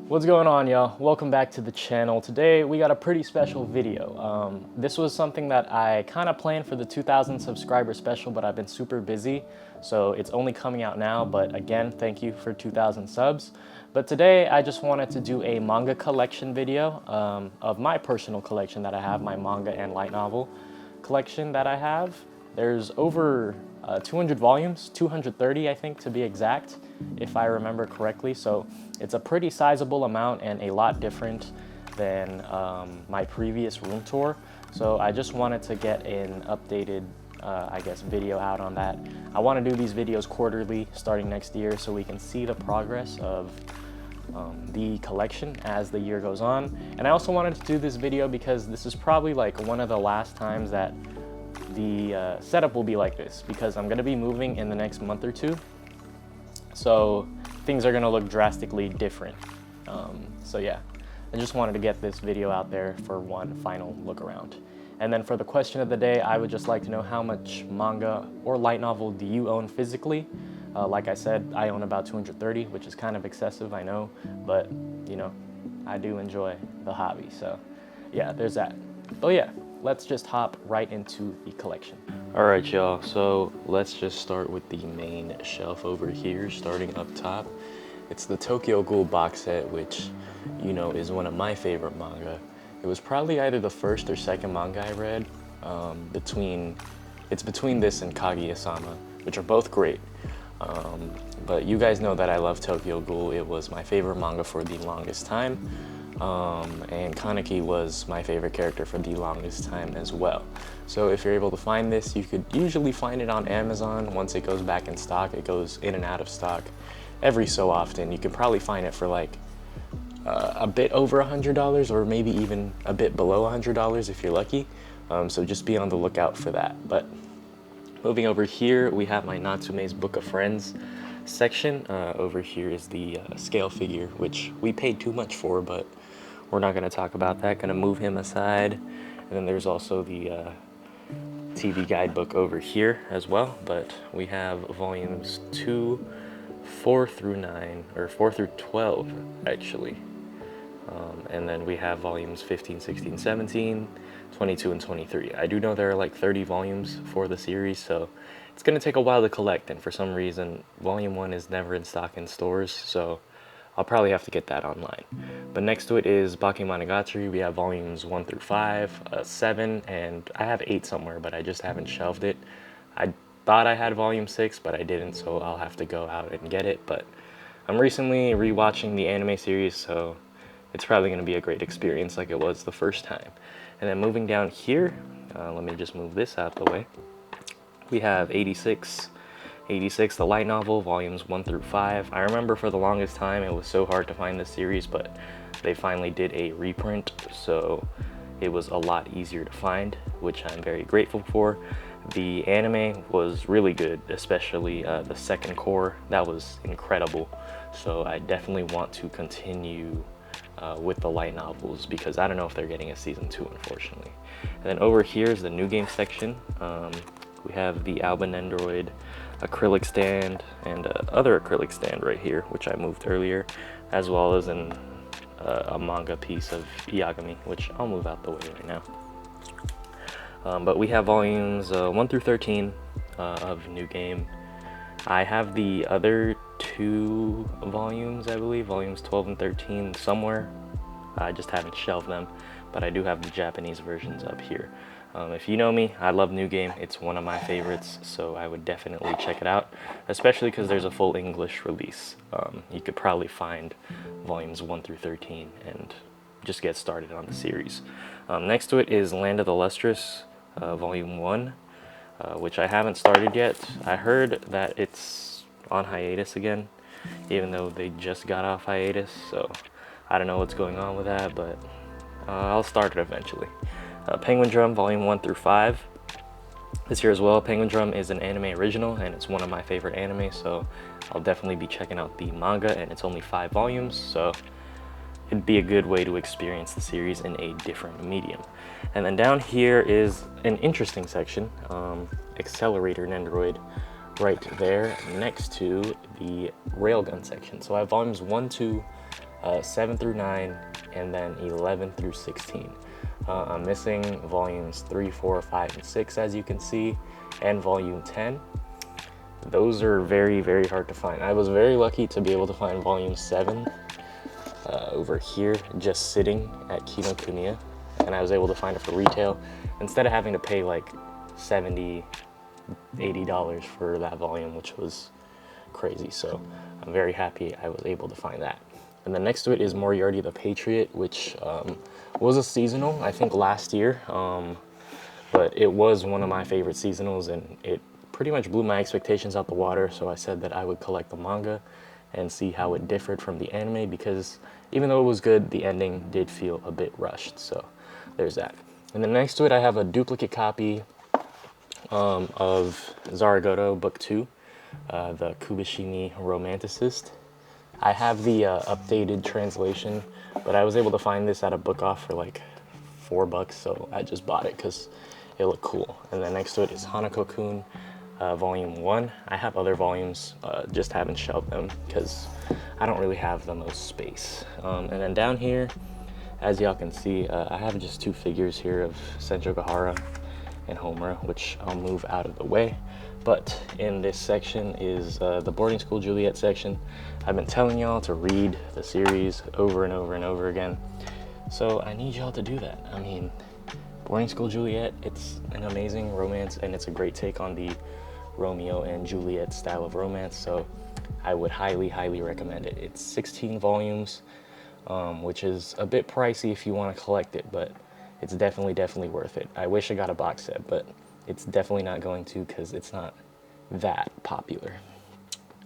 What's going on, y'all? Welcome back to the channel. Today we got a pretty special video. This was something that I kind of planned for the 2,000 subscriber special, but I've been super busy, so it's only coming out now. But again, thank you for 2,000 subs. But today I just wanted to do a manga collection video of my personal collection that I have, my manga and light novel collection that I have. There's over 200 volumes, 230 I think to be exact, if I remember correctly. So it's a pretty sizable amount and a lot different than my previous room tour. So I just wanted to get an updated, I guess, video out on that. I want to do these videos quarterly starting next year so we can see the progress of the collection as the year goes on. And I also wanted to do this video because this is probably like one of the last times that the setup will be like this, because I'm going to be moving in the next month or two, so things are going to look drastically different. So yeah, I just wanted to get this video out there for one final look around. And then for the question of the day, I would just like to know, how much manga or light novel do you own physically? Like I said, I own about 230, which is kind of excessive, I know, but you know, I do enjoy the hobby. So yeah, there's that. But yeah, let's just hop right into the collection. All right, y'all, so let's just start with the main shelf over here, starting up top. It's the Tokyo Ghoul box set, which, you know, is one of my favorite manga. It was probably either the first or second manga I read. It's between this and Kaguya-sama, which are both great. But you guys know that I love Tokyo Ghoul. It was my favorite manga for the longest time. And Kaneki was my favorite character for the longest time as well. So if you're able to find this, you could usually find it on Amazon. Once it goes back in stock, it goes in and out of stock every so often. You can probably find it for like a bit over $100, or maybe even a bit below $100 if you're lucky. So just be on the lookout for that. But moving over here, we have my Natsume's Book of Friends section. Over here is the scale figure, which we paid too much for, but we're not going to talk about that. Going to move him aside. And then there's also the TV guidebook over here as well. But we have volumes 4 through 9, or 4 through 12 actually. And then we have volumes 15, 16, 17, 22, and 23. I do know there are like 30 volumes for the series, so it's going to take a while to collect, and for some reason volume 1 is never in stock in stores, so I'll probably have to get that online. But next to it is Bakemonogatari. We have volumes 1 through 5, 7, and I have 8 somewhere, but I just haven't shelved it. I thought I had volume 6, but I didn't, so I'll have to go out and get it. But I'm recently rewatching the anime series, so it's probably going to be a great experience like it was the first time. And then moving down here, let me just move this out the way. We have 86, the light novel, volumes 1 through 5. I remember for the longest time it was so hard to find this series, but they finally did a reprint, so it was a lot easier to find, which I'm very grateful for. The anime was really good, especially the second core. That was incredible, so I definitely want to continue with the light novels, because I don't know if they're getting a season 2, unfortunately. And then over here is the new game section. We have the Alban Android acrylic stand and other acrylic stand right here, which I moved earlier, as well as a manga piece of Iagami, which I'll move out the way right now. But we have volumes 1 through 13 of New Game. I have the other 2 volumes, I believe, volumes 12 and 13 somewhere. I just haven't shelved them, but I do have the Japanese versions up here. If you know me, I love New Game. It's one of my favorites, so I would definitely check it out, especially because there's a full English release. You could probably find volumes 1 through 13 and just get started on the series. Next to it is Land of the Lustrous, volume 1, which I haven't started yet. I heard that it's on hiatus again, even though they just got off hiatus, so I don't know what's going on with that, but I'll start it eventually. Penguin Drum, volume 1 through 5. This here as well. Penguin Drum is an anime original, and it's one of my favorite anime, so I'll definitely be checking out the manga, and it's only 5 volumes, so it'd be a good way to experience the series in a different medium. And then down here is an interesting section, Accelerator Nendoroid, right there next to the Railgun section. So I have volumes 1, 2, 7 through 9, and then 11 through 16. I'm missing volumes 3, 4, 5, and 6, as you can see, and volume 10. Those are very, very hard to find. I was very lucky to be able to find volume 7 over here, just sitting at Kinokuniya, and I was able to find it for retail instead of having to pay like $70, $80 for that volume, which was crazy. So I'm very happy I was able to find that. And then next to it is Moriarty the Patriot, which was a seasonal, I think last year, but it was one of my favorite seasonals, and it pretty much blew my expectations out the water. So I said that I would collect the manga and see how it differed from the anime, because even though it was good, the ending did feel a bit rushed. So there's that. And then next to it, I have a duplicate copy of Zaragoto Book 2, the Kubishimi Romanticist. I have the updated translation, but I was able to find this at a book off for like $4, so I just bought it because it looked cool. And then next to it is Hanako-kun, Volume 1. I have other volumes, just haven't shelved them because I don't really have the most space. And then down here, as y'all can see, I have just 2 figures here of Senjo Gahara and Homura, which I'll move out of the way. But in this section is the Boarding School Juliet section. I've been telling y'all to read the series over and over and over again, so I need y'all to do that. I mean, Boarding School Juliet, it's an amazing romance, and it's a great take on the Romeo and Juliet style of romance, so I would highly, highly recommend it. It's 16 volumes, which is a bit pricey if you want to collect it, but it's definitely, definitely worth it. I wish I got a box set, but it's definitely not going to, because it's not that popular.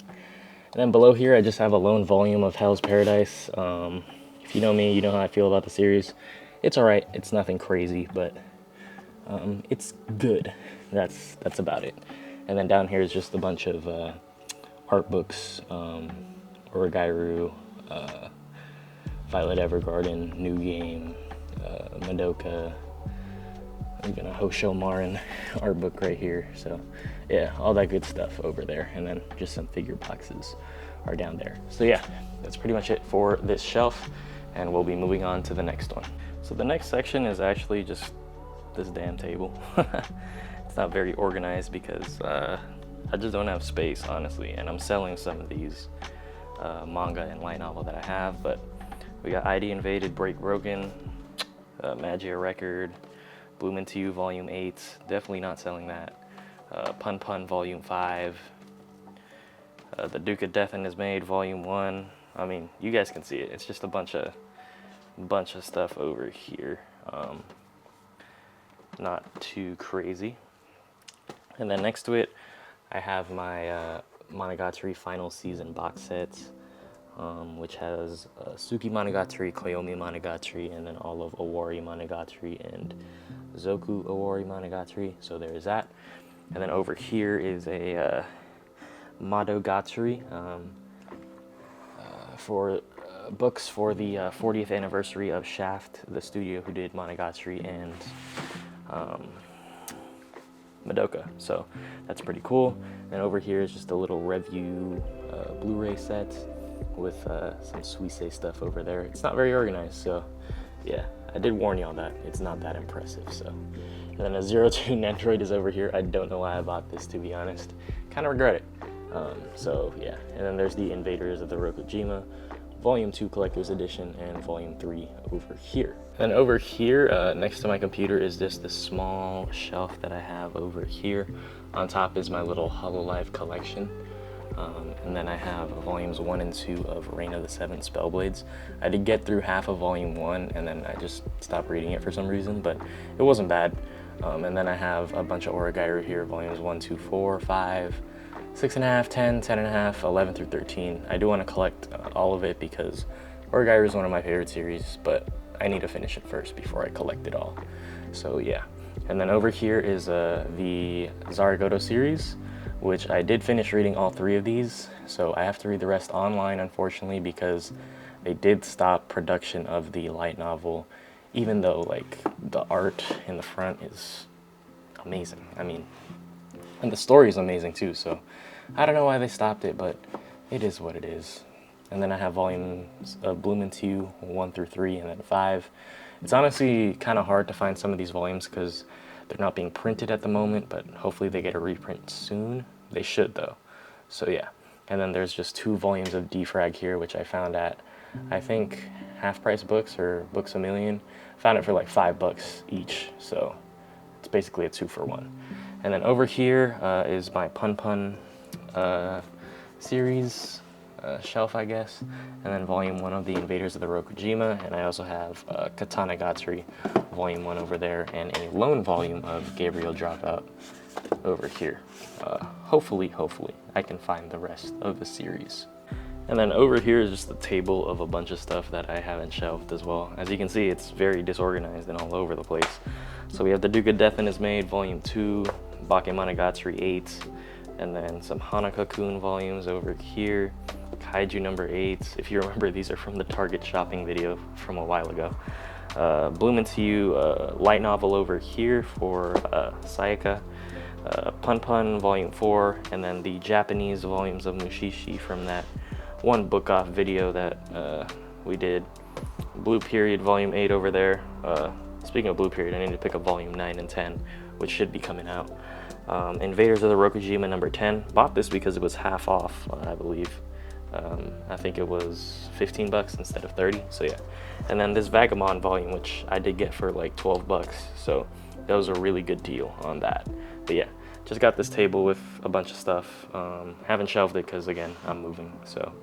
And then below here, I just have a lone volume of Hell's Paradise. If you know me, you know how I feel about the series. It's alright, it's nothing crazy, but it's good. That's about it. And then down here is just a bunch of art books, Origairu, Violet Evergarden, New Game, Madoka, even a Hosho Marin art book right here. So yeah, all that good stuff over there. And then just some figure boxes are down there. So yeah, that's pretty much it for this shelf, and we'll be moving on to the next one. So the next section is actually just this damn table. It's not very organized because I just don't have space, honestly, and I'm selling some of these manga and light novel that I have. But we got ID Invaded, Break Broken, Magia Record, Bloom Into You Volume 8, definitely not selling that. Pun Pun Volume 5, The Duke of Deathin is Made Volume 1. I mean, you guys can see it. It's just a bunch of stuff over here. Not too crazy. And then next to it, I have my Monogatari Final Season box set, which has Suki Monogatari, Koyomi Monogatari, and then all of Owari Monogatari and Zoku Owari Monogatari. So there's that. And then over here is a Madogatari for books for the 40th anniversary of Shaft, the studio who did Monogatari and Madoka. So that's pretty cool. And over here is just a little review Blu-ray set with some Suisei stuff over there. It's not very organized, so yeah, I did warn y'all that it's not that impressive. So, and then a 02 Nendoroid is over here. I don't know why I bought this, to be honest. Kind of regret it. So yeah, and then there's the Invaders of the Rokujima Volume 2 Collector's Edition and Volume 3 over here. And over here, next to my computer, is just this small shelf that I have over here. On top is my little Hololive collection. And then I have volumes 1 and 2 of Reign of the Seven Spellblades. I did get through half of volume 1 and then I just stopped reading it for some reason, but it wasn't bad. And then I have a bunch of Origairu here, volumes 1, 2, 4, 5, 6.5, 10, 10.5, 11 through 13. I do want to collect all of it because Origairu is one of my favorite series, but I need to finish it first before I collect it all. So yeah. And then over here is the Zaragoto series, which I did finish reading all 3 of these. So I have to read the rest online, unfortunately, because they did stop production of the light novel, even though like the art in the front is amazing. I mean, and the story is amazing too. So I don't know why they stopped it, but it is what it is. And then I have volumes of Bloom Into You 1 through 3 and then 5. It's honestly kind of hard to find some of these volumes because they're not being printed at the moment, but hopefully they get a reprint soon. They should though. So yeah. And then there's just 2 volumes of Defrag here, which I found at, I think, Half Price Books or Books A Million. Found it for like $5 each, so it's basically a 2-for-1. And then over here is my Pun Pun series shelf, I guess. And then volume 1 of the Invaders of the Rokujima. And I also have Katana Gatsuri volume 1 over there, and a lone volume of Gabriel Dropout over here. Hopefully I can find the rest of the series. And then over here is just the table of a bunch of stuff that I haven't shelved as well. As you can see, it's very disorganized and all over the place. So we have the Duke of Death in His Maid volume 2, Bakemonogatari 8, and then some Hanaka-kun volumes over here, Kaiju number 8. If you remember, these are from the Target shopping video from a while ago. Bloom Into You light novel over here for Sayaka. Pun Pun volume 4, and then the Japanese volumes of Mushishi from that one book off video that we did. Blue Period volume 8 over there. Speaking of Blue Period, I need to pick up volume 9 and 10, which should be coming out. Invaders of the Rokujima number 10. Bought this because it was half off, I believe. I think it was $15 instead of 30, so yeah. And then this Vagabond volume, which I did get for like $12, so that was a really good deal on that. But yeah, just got this table with a bunch of stuff. Haven't shelved it because, again, I'm moving, so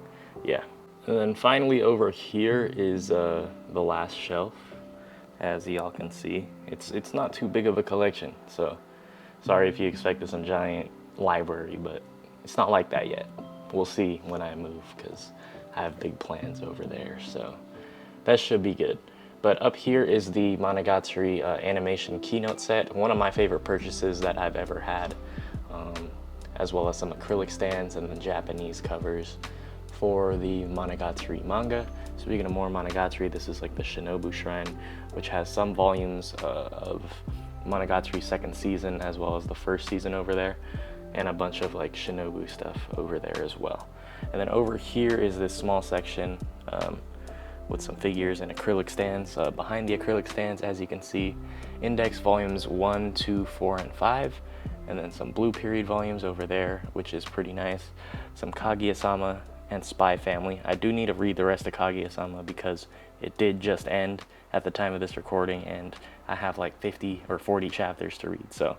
yeah. And then finally over here is the last shelf. As y'all can see, it's not too big of a collection, so sorry if you expected some giant library, but it's not like that yet. We'll see when I move, because I have big plans over there, so that should be good. But up here is the Monogatari animation keynote set, one of my favorite purchases that I've ever had, as well as some acrylic stands and the Japanese covers for the Monogatari manga. Speaking of more Monogatari, this is like the Shinobu Shrine, which has some volumes of Monogatari second season as well as the first season over there, and a bunch of like Shinobu stuff over there as well. And then over here is this small section with some figures and acrylic stands. Behind the acrylic stands, as you can see, index volumes 1, 2, 4, and 5, and then some Blue Period volumes over there, which is pretty nice. Some Kaguya-sama and Spy Family. I do need to read the rest of Kaguya-sama because it did just end at the time of this recording, and I have like 50 or 40 chapters to read, so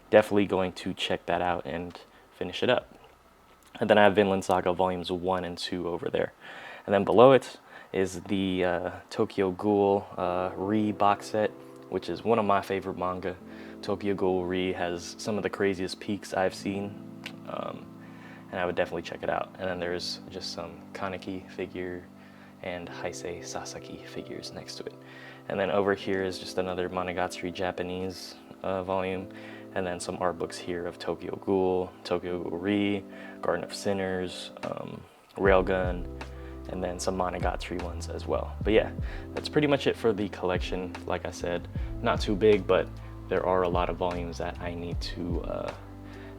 definitely going to check that out and finish it up. And then I have Vinland Saga volumes 1 and 2 over there. And then below it is the Tokyo Ghoul Re box set, which is one of my favorite manga. Tokyo Ghoul Re has some of the craziest peaks I've seen, and I would definitely check it out. And then there's just some Kaneki figure and Heisei Sasaki figures next to it. And then over here is just another Monogatari Japanese volume, and then some art books here of Tokyo Ghoul, Tokyo Ghoul Re, Garden of Sinners, Railgun, and then some Monogatari ones as well. But yeah, that's pretty much it for the collection. Like I said, not too big, but there are a lot of volumes that I need to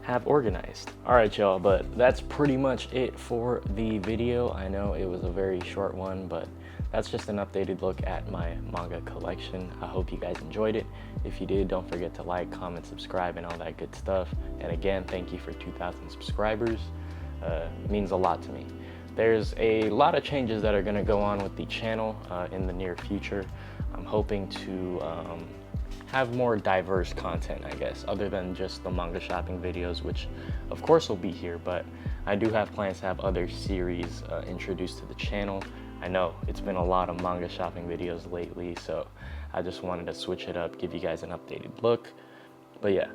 have organized. All right, y'all, but that's pretty much it for the video. I know it was a very short one, but that's just an updated look at my manga collection. I hope you guys enjoyed it. If you did, don't forget to like, comment, subscribe, and all that good stuff. And again, thank you for 2,000 subscribers. It means a lot to me. There's a lot of changes that are gonna go on with the channel in the near future. I'm hoping to have more diverse content, I guess, other than just the manga shopping videos, which of course will be here, but I do have plans to have other series introduced to the channel. I know it's been a lot of manga shopping videos lately, so I just wanted to switch it up, give you guys an updated look. But yeah,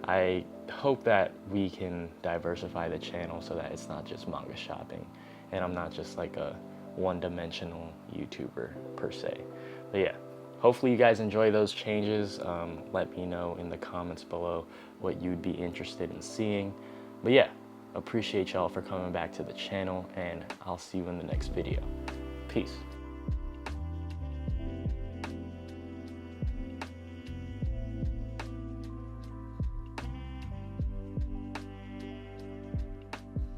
I hope that we can diversify the channel so that it's not just manga shopping, and I'm not just like a one-dimensional YouTuber per se. But yeah, hopefully you guys enjoy those changes. Let me know in the comments below what you'd be interested in seeing. But yeah, appreciate y'all for coming back to the channel, and I'll see you in the next video. Peace.